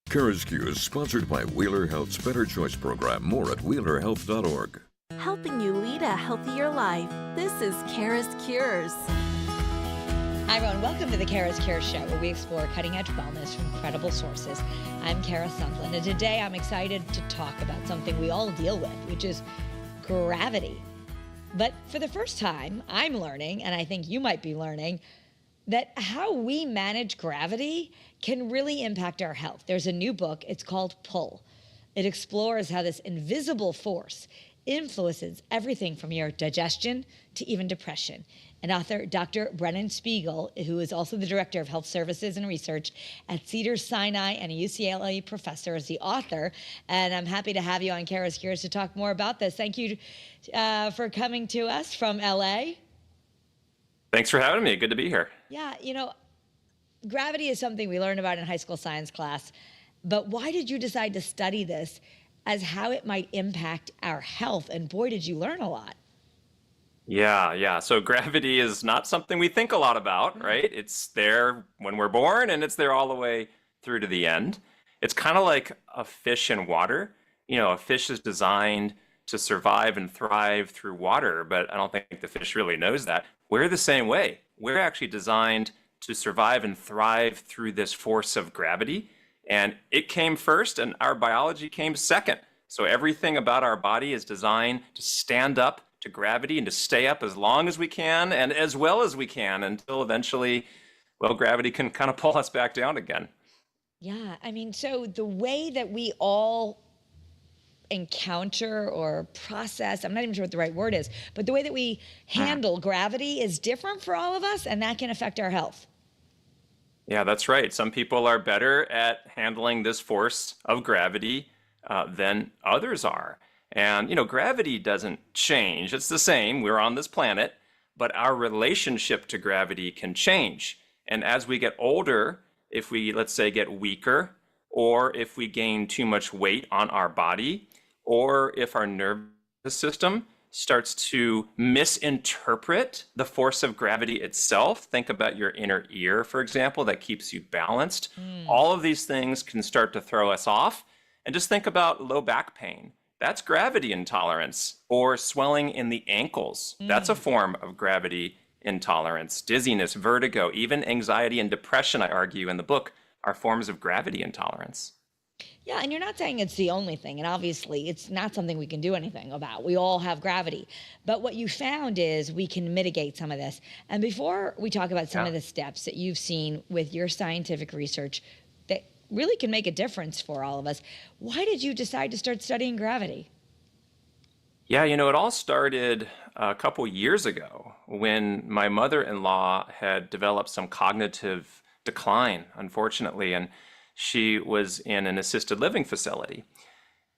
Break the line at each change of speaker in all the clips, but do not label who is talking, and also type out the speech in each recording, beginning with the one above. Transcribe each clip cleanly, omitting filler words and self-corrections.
CURES is sponsored by Wheeler Health's Better Choice program. More at wheelerhealth.org.
Helping you lead a healthier life. This is CURES.
Hi, everyone. Welcome to the CURES Show, where we explore cutting-edge wellness from credible sources. I'm Kara Sundlin, and today I'm excited to talk about something we all deal with, which is gravity. But for the first time, I'm learning, and I think you might be learning, that how we manage gravity can really impact our health. There's a new book. It's called Pull. It explores how this invisible force influences everything from your digestion to even depression. And author Dr. Brennan Spiegel, who is also the director of health services and research at Cedars-Sinai and a UCLA professor, is the author. And I'm happy to have you on CURES to talk more about this. Thank you for coming to us from LA.
Thanks for having me. Good to be here.
Yeah, gravity is something we learn about in high school science class. But why did you decide to study this as how it might impact our health? And boy, did you learn a lot.
Yeah. So gravity is not something we think a lot about, right? It's there when we're born and it's there all the way through to the end. It's kind of like a fish in water. A fish is designed to survive and thrive through water, but I don't think the fish really knows that. We're the same way. We're actually designed to survive and thrive through this force of gravity. And it came first and our biology came second. So everything about our body is designed to stand up to gravity and to stay up as long as we can and as well as we can until eventually, gravity can kind of pull us back down again.
Yeah, so the way that we all encounter or process, I'm not even sure what the right word is, but the way that we handle gravity is different for all of us, and that can affect our health.
Yeah, that's right. Some people are better at handling this force of gravity than others are. And, gravity doesn't change. It's the same. We're on this planet, but our relationship to gravity can change. And as we get older, if we, let's say, get weaker, or if we gain too much weight on our body, or if our nervous system starts to misinterpret the force of gravity itself. Think about your inner ear, for example, that keeps you balanced. All of these things can start to throw us off. And just think about low back pain. That's gravity intolerance. Or swelling in the ankles. That's a form of gravity intolerance. Dizziness, vertigo, even anxiety and depression, I argue in the book, are forms of gravity intolerance.
Yeah, and you're not saying it's the only thing, and obviously it's not something we can do anything about. We all have gravity. But what you found is we can mitigate some of this. And before we talk about some of the steps that you've seen with your scientific research that really can make a difference for all of us, why did you decide to start studying gravity?
Yeah, it all started a couple years ago when my mother-in-law had developed some cognitive decline, unfortunately, and she was in an assisted living facility.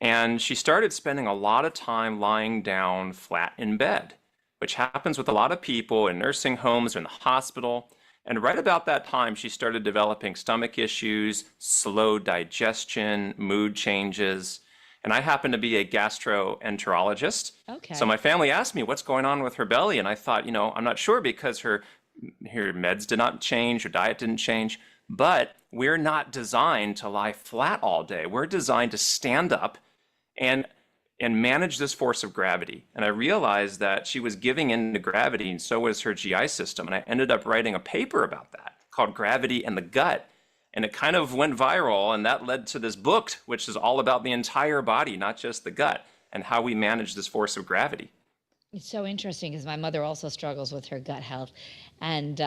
And she started spending a lot of time lying down flat in bed, which happens with a lot of people in nursing homes or in the hospital. And right about that time, she started developing stomach issues, slow digestion, mood changes. And I happen to be a gastroenterologist.
Okay.
So my family asked me what's going on with her belly. And I thought, I'm not sure because her meds did not change, her diet didn't change. But we're not designed to lie flat all day. We're designed to stand up and manage this force of gravity. And I realized that she was giving in to gravity, and so was her GI system. And I ended up writing a paper about that called Gravity and the Gut. And it kind of went viral, and that led to this book, which is all about the entire body, not just the gut, and how we manage this force of gravity.
It's so interesting because my mother also struggles with her gut health. And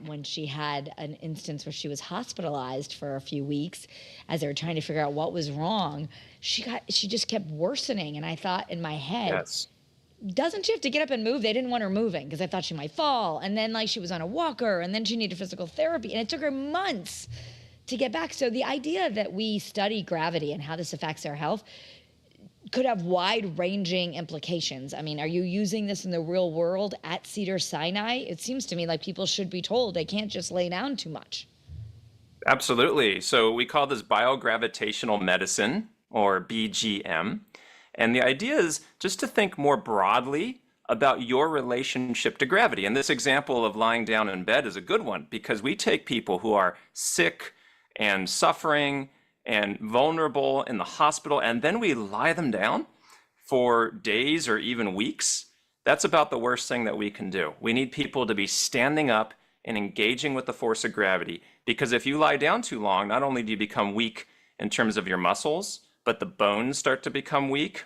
when she had an instance where she was hospitalized for a few weeks, as they were trying to figure out what was wrong, she just kept worsening. And I thought in my head, doesn't she have to get up and move? They didn't want her moving because I thought she might fall. And then she was on a walker, and then she needed physical therapy. And it took her months to get back. So the idea that we study gravity and how this affects our health could have wide-ranging implications. Are you using this in the real world at Cedars-Sinai? It seems to me like people should be told they can't just lay down too much.
Absolutely. So we call this biogravitational medicine, or BGM. And the idea is just to think more broadly about your relationship to gravity. And this example of lying down in bed is a good one because we take people who are sick and suffering and vulnerable in the hospital, and then we lie them down for days or even weeks, that's about the worst thing that we can do. We need people to be standing up and engaging with the force of gravity, because if you lie down too long, not only do you become weak in terms of your muscles, but the bones start to become weak.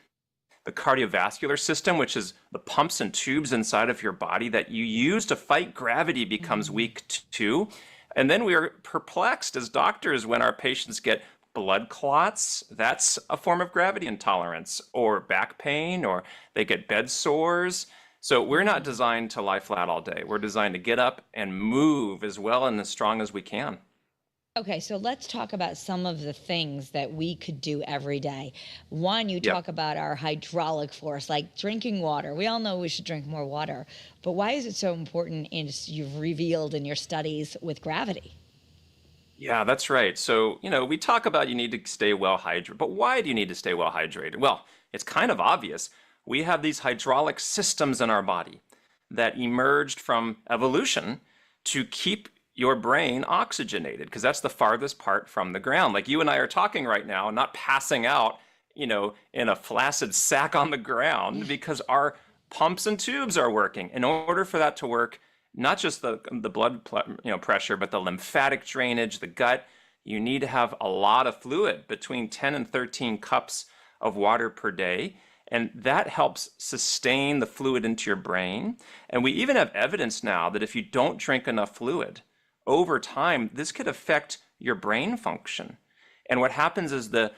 The cardiovascular system, which is the pumps and tubes inside of your body that you use to fight gravity, becomes weak too. And then we are perplexed as doctors when our patients get blood clots. That's a form of gravity intolerance, or back pain, or they get bed sores. So we're not designed to lie flat all day. We're designed to get up and move as well and as strong as we can.
Okay, so let's talk about some of the things that we could do every day. One, you talk about our hydraulic force, like drinking water. We all know we should drink more water, but why is it so important, as you've revealed in your studies, with gravity?
Yeah, that's right. So, we talk about you need to stay well hydrated, but why do you need to stay well hydrated? Well, it's kind of obvious. We have these hydraulic systems in our body that emerged from evolution to keep your brain oxygenated, because that's the farthest part from the ground. Like you and I are talking right now, not passing out, in a flaccid sack on the ground, because our pumps and tubes are working. In order for that to work, not just the blood pressure, but the lymphatic drainage, the gut, you need to have a lot of fluid, between 10 and 13 cups of water per day. And that helps sustain the fluid into your brain. And we even have evidence now that if you don't drink enough fluid, over time, this could affect your brain function. And what happens is the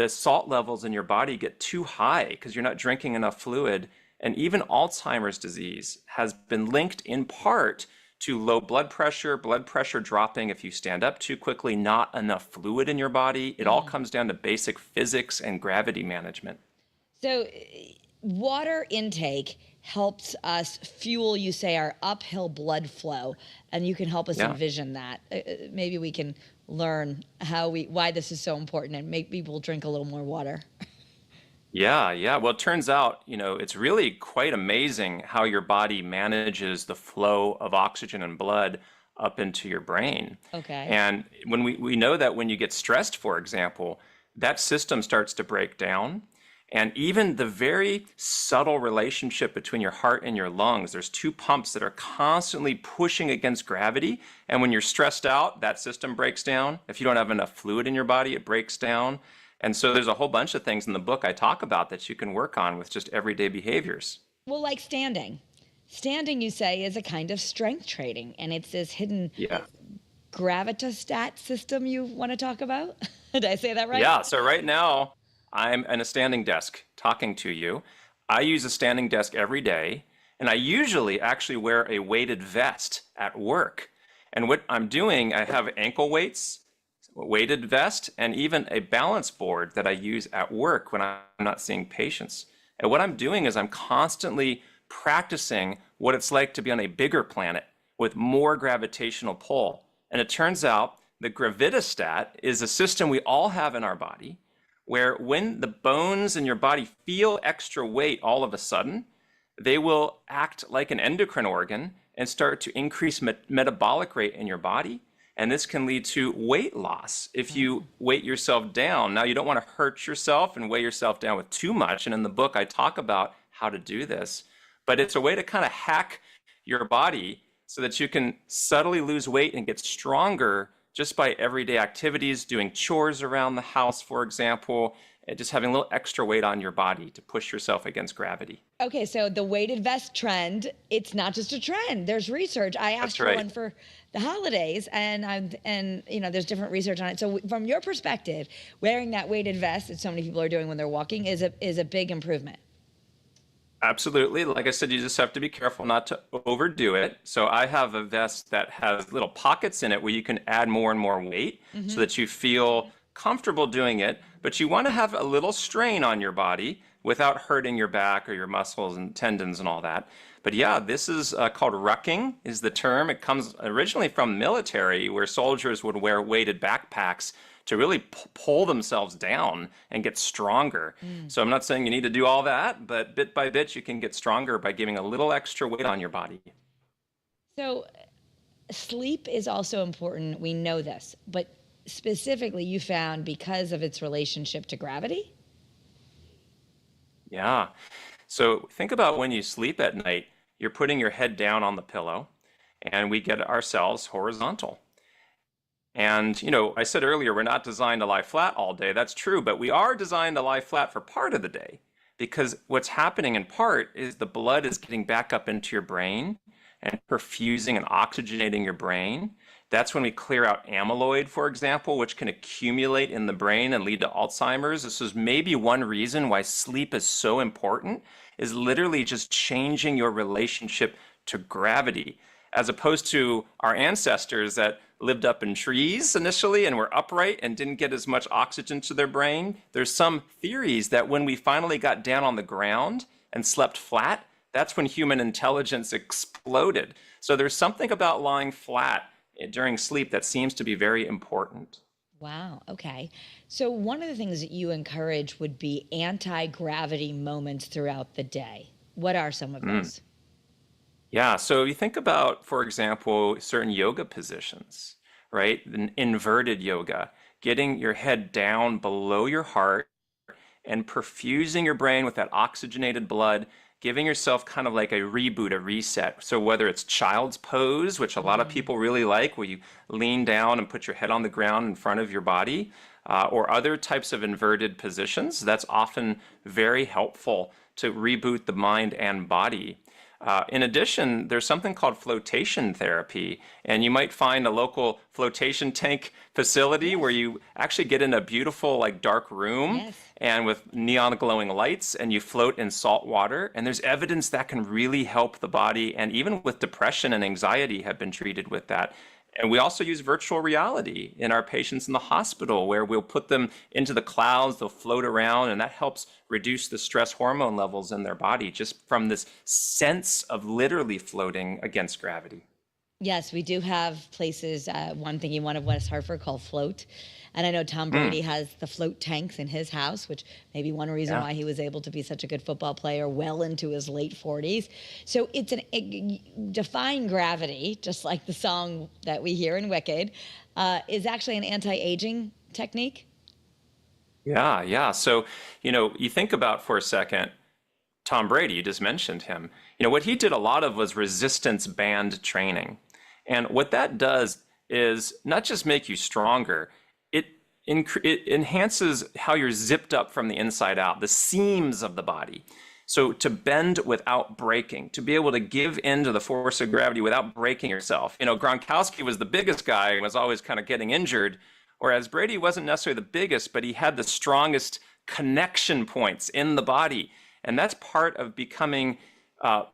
salt levels in your body get too high because you're not drinking enough fluid. And even Alzheimer's disease has been linked in part to low blood pressure dropping if you stand up too quickly, not enough fluid in your body. It all comes down to basic physics and gravity management.
So water intake helps us fuel, you say, our uphill blood flow, and you can help us envision that. Maybe we can learn why this is so important and make people drink a little more water.
Yeah. Well, it turns out, it's really quite amazing how your body manages the flow of oxygen and blood up into your brain.
Okay.
And when we know that when you get stressed, for example, that system starts to break down. And even the very subtle relationship between your heart and your lungs, there's two pumps that are constantly pushing against gravity. And when you're stressed out, that system breaks down. If you don't have enough fluid in your body, it breaks down. And so there's a whole bunch of things in the book I talk about that you can work on with just everyday behaviors.
Well, like standing. Standing, you say, is a kind of strength training, and it's this hidden gravitostat system you want to talk about? Did I say that right?
Yeah, so right now, I'm in a standing desk talking to you. I use a standing desk every day, and I usually actually wear a weighted vest at work. And what I'm doing, I have ankle weights, weighted vest, and even a balance board that I use at work when I'm not seeing patients. And what I'm doing is I'm constantly practicing what it's like to be on a bigger planet with more gravitational pull. And it turns out the gravitostat is a system we all have in our body, where when the bones in your body feel extra weight all of a sudden, they will act like an endocrine organ and start to increase metabolic rate in your body. And this can lead to weight loss if you weight yourself down. Now, you don't want to hurt yourself and weigh yourself down with too much. And in the book, I talk about how to do this. But it's a way to kind of hack your body so that you can subtly lose weight and get stronger just by everyday activities, doing chores around the house, for example, and just having a little extra weight on your body to push yourself against gravity.
Okay, so the weighted vest trend, it's not just a trend. There's research. I asked for one for the holidays, and there's different research on it. So from your perspective, wearing that weighted vest that so many people are doing when they're walking is a big improvement.
Absolutely. Like I said, you just have to be careful not to overdo it. So I have a vest that has little pockets in it where you can add more and more weight so that you feel comfortable doing it, but you want to have a little strain on your body without hurting your back or your muscles and tendons and all that. But yeah, this is called rucking is the term. It comes originally from military, where soldiers would wear weighted backpacks to really pull themselves down and get stronger. So I'm not saying you need to do all that, but bit by bit, you can get stronger by giving a little extra weight on your body.
So sleep is also important. We know this, but specifically you found because of its relationship to gravity?
Yeah. So think about when you sleep at night, you're putting your head down on the pillow, and we get ourselves horizontal. And, I said earlier, we're not designed to lie flat all day. That's true, but we are designed to lie flat for part of the day because what's happening in part is the blood is getting back up into your brain and perfusing and oxygenating your brain. That's when we clear out amyloid, for example, which can accumulate in the brain and lead to Alzheimer's. This is maybe one reason why sleep is so important, is literally just changing your relationship to gravity, as opposed to our ancestors that lived up in trees initially and were upright and didn't get as much oxygen to their brain. There's some theories that when we finally got down on the ground and slept flat, that's when human intelligence exploded. So there's something about lying flat during sleep that seems to be very important.
Wow. Okay. So one of the things that you encourage would be anti-gravity moments throughout the day. What are some of those?
Yeah, so you think about, for example, certain yoga positions, right? Inverted yoga, getting your head down below your heart and perfusing your brain with that oxygenated blood, giving yourself kind of like a reboot, a reset. So whether it's child's pose, which a lot of people really like, where you lean down and put your head on the ground in front of your body, or other types of inverted positions, that's often very helpful to reboot the mind and body. In addition, there's something called flotation therapy, and you might find a local flotation tank facility where you actually get in a beautiful, like, dark room and with neon glowing lights, and you float in salt water. And there's evidence that can really help the body, and even with depression and anxiety have been treated with that. And we also use virtual reality in our patients in the hospital, where we'll put them into the clouds, they'll float around, and that helps reduce the stress hormone levels in their body just from this sense of literally floating against gravity.
Yes, we do have places, one thinking one of West Hartford called Float. And I know Tom Brady has the float tanks in his house, which may be one reason why he was able to be such a good football player well into his late 40s. So it's defying gravity, just like the song that we hear in Wicked, is actually an anti-aging technique.
Yeah, yeah. So, you think about for a second, Tom Brady, you just mentioned him. What he did a lot of was resistance band training. And what that does is not just make you stronger, it enhances how you're zipped up from the inside out, the seams of the body. So to bend without breaking, to be able to give in to the force of gravity without breaking yourself. Gronkowski was the biggest guy and was always kind of getting injured, whereas Brady wasn't necessarily the biggest, but he had the strongest connection points in the body. And that's part of becoming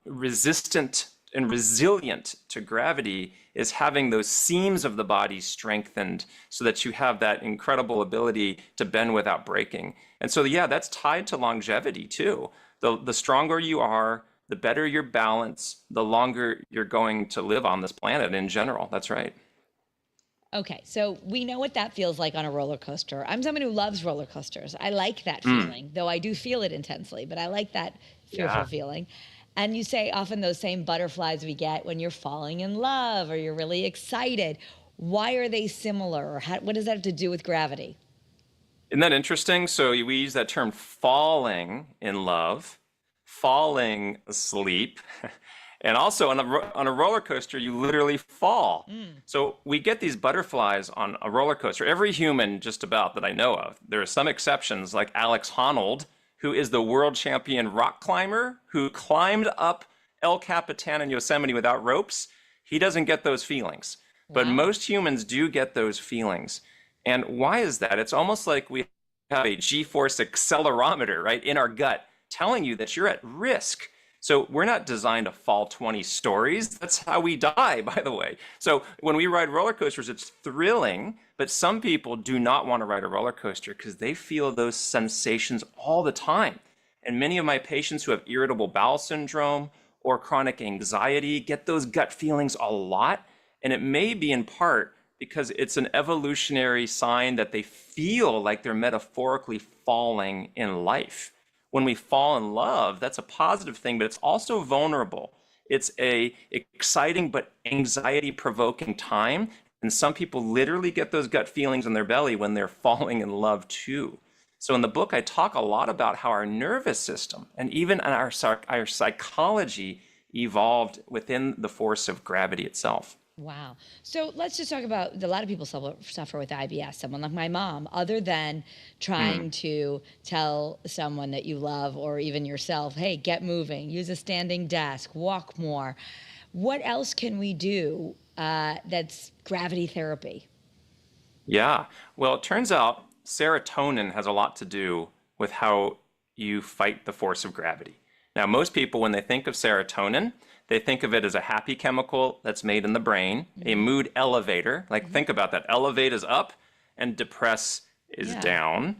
resistant and resilient to gravity, is having those seams of the body strengthened so that you have that incredible ability to bend without breaking. And so, yeah, that's tied to longevity too. The stronger you are, the better your balance, the longer you're going to live on this planet in general. That's right.
Okay, so we know what that feels like on a roller coaster. I'm someone who loves roller coasters. I like that feeling, though I do feel it intensely, but I like that fearful feeling. And you say often those same butterflies we get when you're falling in love or you're really excited. Why are they similar? Or what does that have to do with gravity?
Isn't that interesting? So we use that term falling in love, falling asleep. And also on a roller coaster, you literally fall. So we get these butterflies on a roller coaster. Every human just about that I know of. There are some exceptions, like Alex Honnold, who is the world champion rock climber, who climbed up El Capitan in Yosemite without ropes. He doesn't get those feelings. But most humans do get those feelings. And why is that? It's almost like we have a G-force accelerometer, right, in our gut, telling you that you're at risk. So we're not designed to fall 20 stories. That's how we die, by the way. So when we ride roller coasters, it's thrilling, but some people do not want to ride a roller coaster because they feel those sensations all the time. And many of my patients who have irritable bowel syndrome or chronic anxiety get those gut feelings a lot. And it may be in part because it's an evolutionary sign that they feel like they're metaphorically falling in life. When we fall in love, that's a positive thing, but it's also vulnerable. It's a exciting but anxiety-provoking time And some people literally get those gut feelings in their belly when they're falling in love too. So in the book, I talk a lot about how our nervous system and even our psychology evolved within the force of gravity itself.
Wow. So let's just talk about a lot of people suffer with IBS. Someone like my mom, other than trying to tell someone that you love or even yourself, hey, get moving, use a standing desk, walk more. What else can we do that's gravity therapy?
Yeah. Well, it turns out serotonin has a lot to do with how you fight the force of gravity. Now, most people, when they think of serotonin, they think of it as a happy chemical that's made in the brain, a mood elevator. Like, think about that. Elevate is up and depress is down.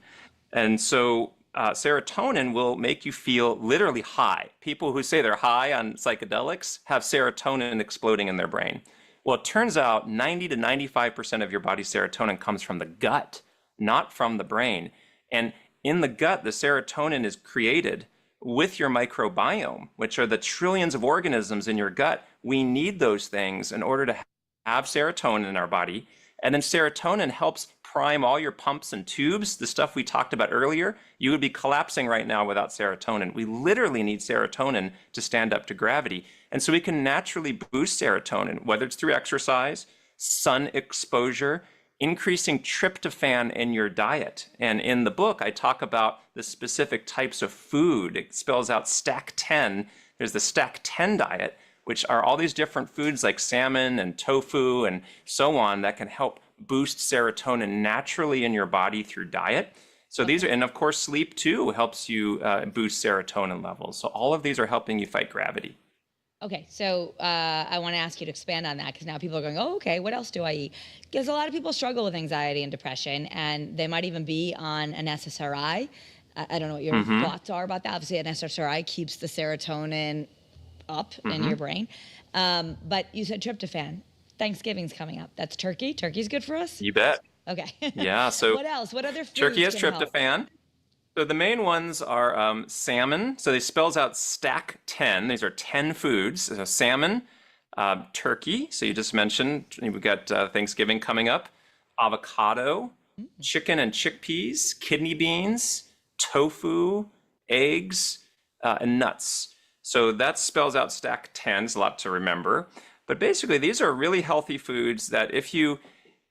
And so serotonin will make you feel literally high. People who say they're high on psychedelics have serotonin exploding in their brain. Well, it turns out 90 to 95% of your body's serotonin comes from the gut, not from the brain. And in the gut, the serotonin is created with your microbiome, which are the trillions of organisms in your gut. We need those things in order to have serotonin in our body. And then serotonin helps prime all your pumps and tubes, the stuff we talked about earlier. You would be collapsing right now without serotonin. We literally need serotonin to stand up to gravity. And so we can naturally boost serotonin, whether it's through exercise, sun exposure, increasing tryptophan in your diet. And in the book, I talk about the specific types of food. It spells out stack 10. There's the stack 10 diet, which are all these different foods like salmon and tofu and so on that can help boost serotonin naturally in your body through diet. So these are, and of course, sleep too helps you boost serotonin levels. So all of these are helping you fight gravity.
Okay, so I want to ask you to expand on that, because now people are going, oh, okay, what else do I eat? Because a lot of people struggle with anxiety and depression, and they might even be on an SSRI. I don't know what your thoughts are about that. Obviously, an SSRI keeps the serotonin up in your brain. But you said tryptophan. Thanksgiving's coming up. That's turkey. Turkey's good for us?
You bet.
Okay.
Yeah, so
what else? What other foods
turkey has
can help?
tryptophan. So the main ones are salmon. So they spells out stack 10. These are 10 foods. So salmon, turkey. So you just mentioned we've got Thanksgiving coming up. Avocado, chicken and chickpeas, kidney beans, tofu, eggs, and nuts. So that spells out stack 10. It's a lot to remember. But basically, these are really healthy foods that if you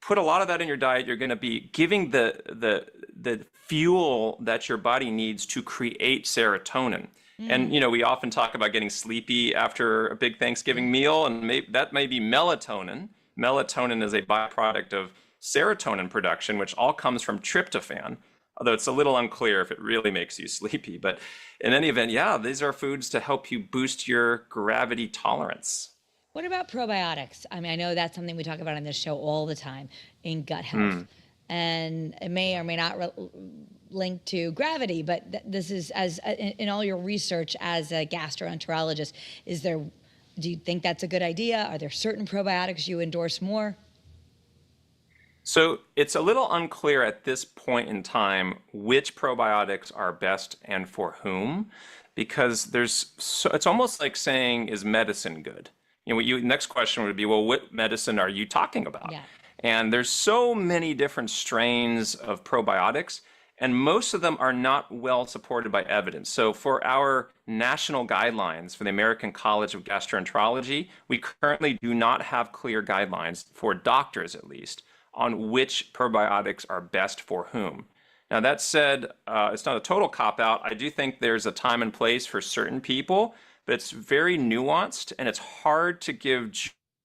put a lot of that in your diet, you're going to be giving the fuel that your body needs to create serotonin. And, you know, we often talk about getting sleepy after a big Thanksgiving meal, and that may be melatonin. Melatonin is a byproduct of serotonin production, which all comes from tryptophan, although it's a little unclear if it really makes you sleepy. But in any event, yeah, these are foods to help you boost your gravity tolerance.
What about probiotics? I mean, I know that's something we talk about on this show all the time in gut health. And it may or may not link to gravity, but this is, as in all your research as a gastroenterologist, do you think that's a good idea? Are there certain probiotics you endorse more?
So it's a little unclear at this point in time which probiotics are best and for whom, because it's almost like saying, is medicine good? You know, next question would be, well, what medicine are you talking about?
Yeah.
And there's so many different strains of probiotics, and most of them are not well supported by evidence. So for our national guidelines for the American College of Gastroenterology, we currently do not have clear guidelines, for doctors at least, on which probiotics are best for whom. Now that said, it's not a total cop-out. I do think there's a time and place for certain people, but it's very nuanced, and it's hard to give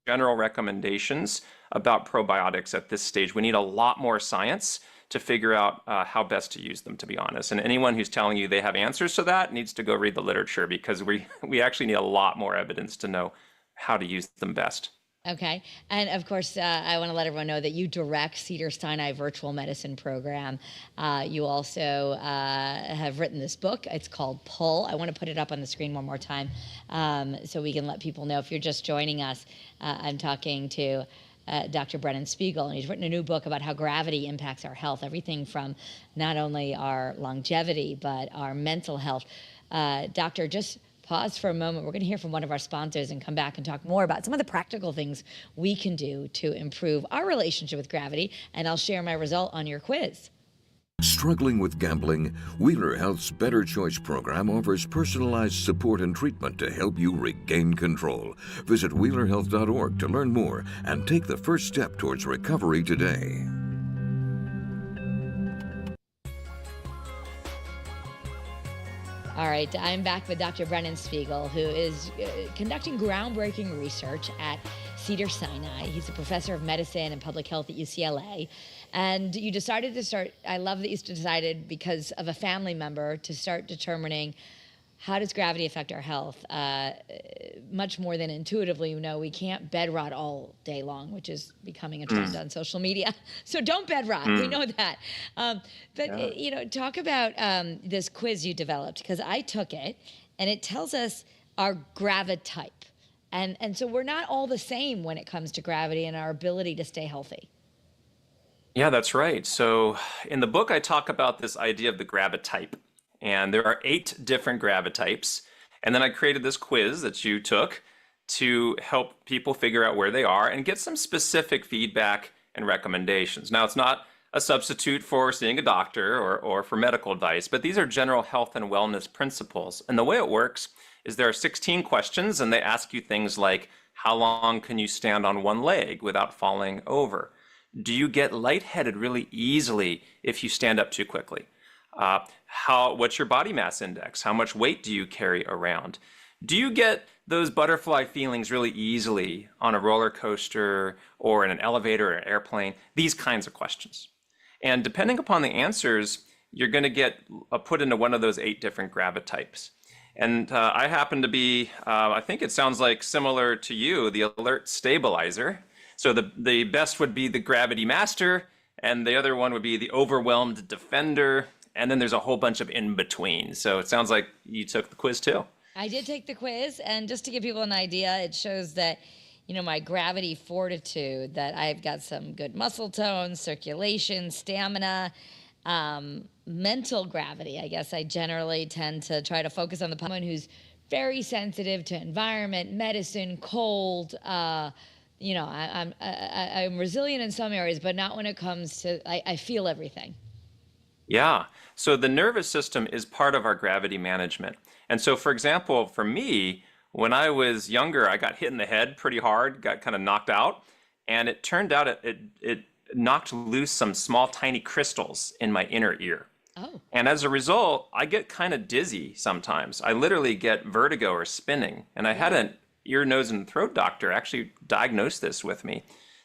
general recommendations about probiotics at this stage. We need a lot more science to figure out how best to use them, to be honest. And anyone who's telling you they have answers to that needs to go read the literature, because we actually need a lot more evidence to know how to use them best.
Okay. And of course, I want to let everyone know that you direct Cedars-Sinai virtual medicine program. You also have written this book. It's called Pull. I want to put it up on the screen one more time so we can let people know. If you're just joining us, I'm talking to Dr. Brennan Spiegel, and he's written a new book about how gravity impacts our health, everything from not only our longevity, but our mental health. Doctor, just pause for a moment. We're going to hear from one of our sponsors and come back and talk more about some of the practical things we can do to improve our relationship with gravity. And I'll share my result on your quiz.
Struggling with gambling? Wheeler Health's Better Choice program offers personalized support and treatment to help you regain control. Visit wheelerhealth.org to learn more and take the first step towards recovery today.
All right, I'm back with Dr. Brennan Spiegel, who is conducting groundbreaking research at Cedars-Sinai. He's a professor of medicine and public health at UCLA. And you decided to start, I love that you decided because of a family member to start determining how does gravity affect our health? Much more than intuitively, we can't bed rot all day long, which is becoming a trend on social media. So don't bed rot. We know that. Talk about this quiz you developed, because I took it, and it tells us our gravitype. And so we're not all the same when it comes to gravity and our ability to stay healthy.
Yeah, that's right. So in the book, I talk about this idea of the gravitype. And there are 8 different gravitypes. And then I created this quiz that you took to help people figure out where they are and get some specific feedback and recommendations. Now, it's not a substitute for seeing a doctor or for medical advice, but these are general health and wellness principles. And the way it works is there are 16 questions, and they ask you things like, how long can you stand on one leg without falling over? Do you get lightheaded really easily if you stand up too quickly? What's your body mass index? How much weight do you carry around? Do you get those butterfly feelings really easily on a roller coaster or in an elevator or an airplane? These kinds of questions. And depending upon the answers, you're going to get put into one of those 8 different gravitypes. And I happen to be, I think it sounds like similar to you, the alert stabilizer. So the best would be the gravity master, and the other one would be the overwhelmed defender. And then there's a whole bunch of in between. So it sounds like you took the quiz too.
I did take the quiz, and just to give people an idea, it shows that, my gravity fortitude, that I've got some good muscle tone, circulation, stamina, mental gravity. I guess I generally tend to try to focus on the someone who's very sensitive to environment, medicine, cold. I'm resilient in some areas, but not when it comes to, I feel everything.
Yeah. So the nervous system is part of our gravity management. And so, for example, for me, when I was younger, I got hit in the head pretty hard, got kind of knocked out. And it turned out it knocked loose some small, tiny crystals in my inner ear.
Oh.
And as a result, I get kind of dizzy sometimes. I literally get vertigo or spinning. And I had an ear, nose, and throat doctor actually diagnose this with me.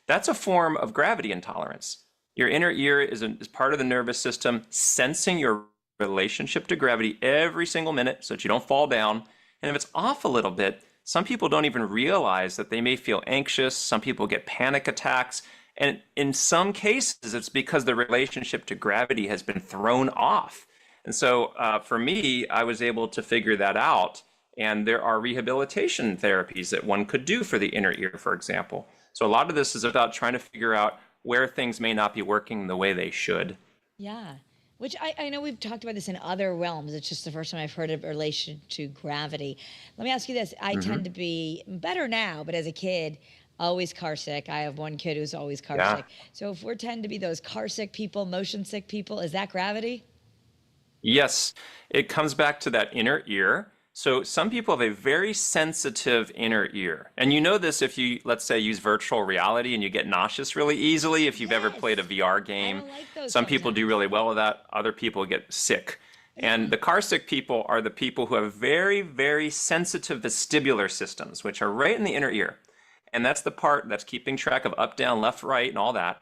That's a form of gravity intolerance. Your inner ear is part of the nervous system, sensing your relationship to gravity every single minute so that you don't fall down. And if it's off a little bit, some people don't even realize that they may feel anxious. Some people get panic attacks. And in some cases, it's because the relationship to gravity has been thrown off. And so for me, I was able to figure that out. And there are rehabilitation therapies that one could do for the inner ear, for example. So a lot of this is about trying to figure out where things may not be working the way they should.
Yeah, which I know we've talked about this in other realms. It's just the first time I've heard of relation to gravity. Let me ask you this. I tend to be better now, but as a kid, always car sick. I have one kid who's always car sick. So if we tend to be those car sick people, motion sick people, is that gravity?
Yes, it comes back to that inner ear. So some people have a very sensitive inner ear. And you know this if you, let's say, use virtual reality and you get nauseous really easily. If you've ever played a VR game, some people do really well with that. Other people get sick. And the car sick people are the people who have very, very sensitive vestibular systems, which are right in the inner ear. And that's the part that's keeping track of up, down, left, right, and all that.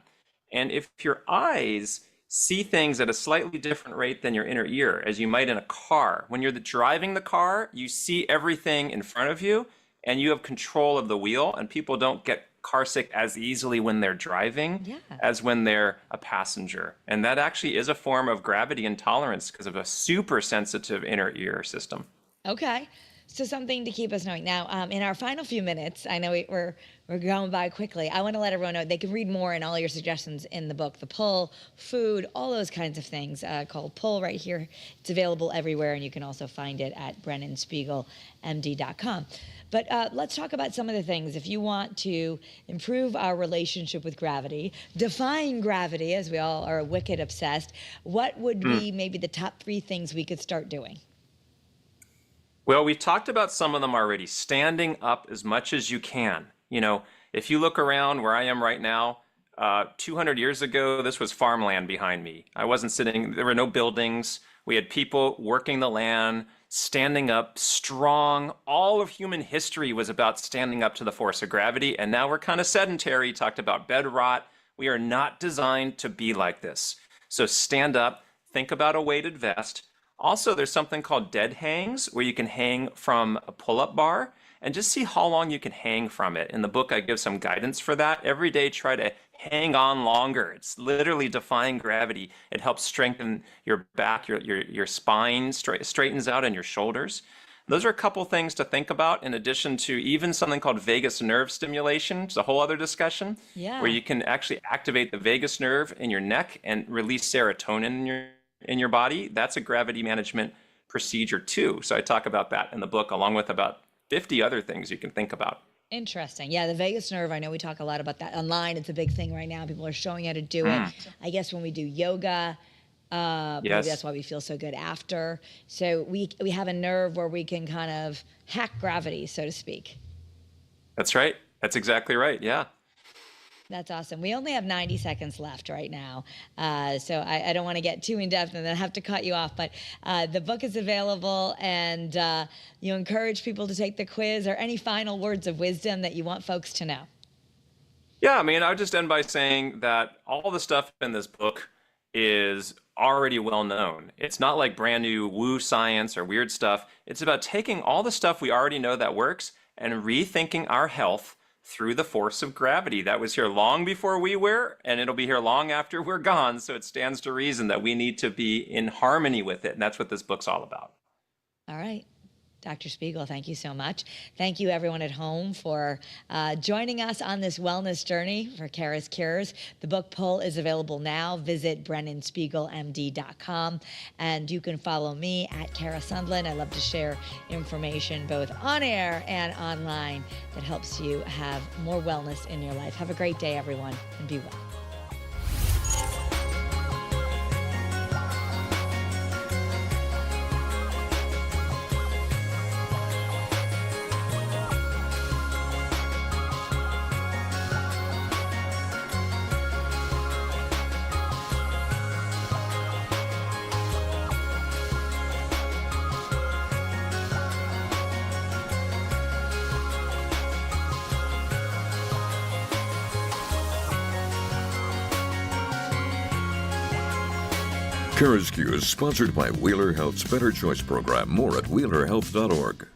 And if your eyes see things at a slightly different rate than your inner ear, as you might in a car. When you're driving the car, you see everything in front of you, and you have control of the wheel, and people don't get car sick as easily when they're driving as when they're a passenger. And that actually is a form of gravity intolerance because of a super sensitive inner ear system.
Okay. So something to keep us knowing. Now, in our final few minutes, I know we're We're going by quickly. I want to let everyone know they can read more and all your suggestions in the book, The Pull, food, all those kinds of things called Pull right here. It's available everywhere, and you can also find it at BrennanSpiegelMD.com. But let's talk about some of the things. If you want to improve our relationship with gravity, defying gravity, as we all are wicked obsessed, what would be maybe the top 3 things we could start doing?
Well, we've talked about some of them already. Standing up as much as you can. You know, if you look around where I am right now, 200 years ago, this was farmland behind me. I wasn't sitting, there were no buildings. We had people working the land, standing up, strong. All of human history was about standing up to the force of gravity. And now we're kind of sedentary, talked about bed rot. We are not designed to be like this. So stand up, think about a weighted vest. Also, there's something called dead hangs, where you can hang from a pull-up bar and just see how long you can hang from it. In the book, I give some guidance for that. Every day, try to hang on longer. It's literally defying gravity. It helps strengthen your back, your spine straightens out, and your shoulders. Those are a couple things to think about, in addition to even something called vagus nerve stimulation. It's a whole other discussion, where you can actually activate the vagus nerve in your neck and release serotonin in your body. That's a gravity management procedure too. So I talk about that in the book, along with about 50 other things you can think about.
Interesting. Yeah, the vagus nerve, I know we talk a lot about that online. It's a big thing right now. People are showing how to do it. I guess when we do yoga, maybe that's why we feel so good after. So we have a nerve where we can kind of hack gravity, so to speak.
That's right. That's exactly right. Yeah.
That's awesome. We only have 90 seconds left right now, so I don't want to get too in-depth and then have to cut you off, but the book is available, and you encourage people to take the quiz. Or any final words of wisdom that you want folks to know?
Yeah, I mean, I would just end by saying that all the stuff in this book is already well known. It's not like brand new woo science or weird stuff. It's about taking all the stuff we already know that works and rethinking our health through the force of gravity. That was here long before we were, and it'll be here long after we're gone. So it stands to reason that we need to be in harmony with it. And that's what this book's all about.
All right. Dr. Spiegel, thank you so much. Thank you, everyone at home, for joining us on this wellness journey for CURES. The book Pull is available now. Visit BrennanSpiegelMD.com, and you can follow me at Kara Sundlin. I love to share information both on air and online that helps you have more wellness in your life. Have a great day, everyone, and be well.
CURES is sponsored by Wheeler Health's Better Choice program. More at WheelerHealth.org.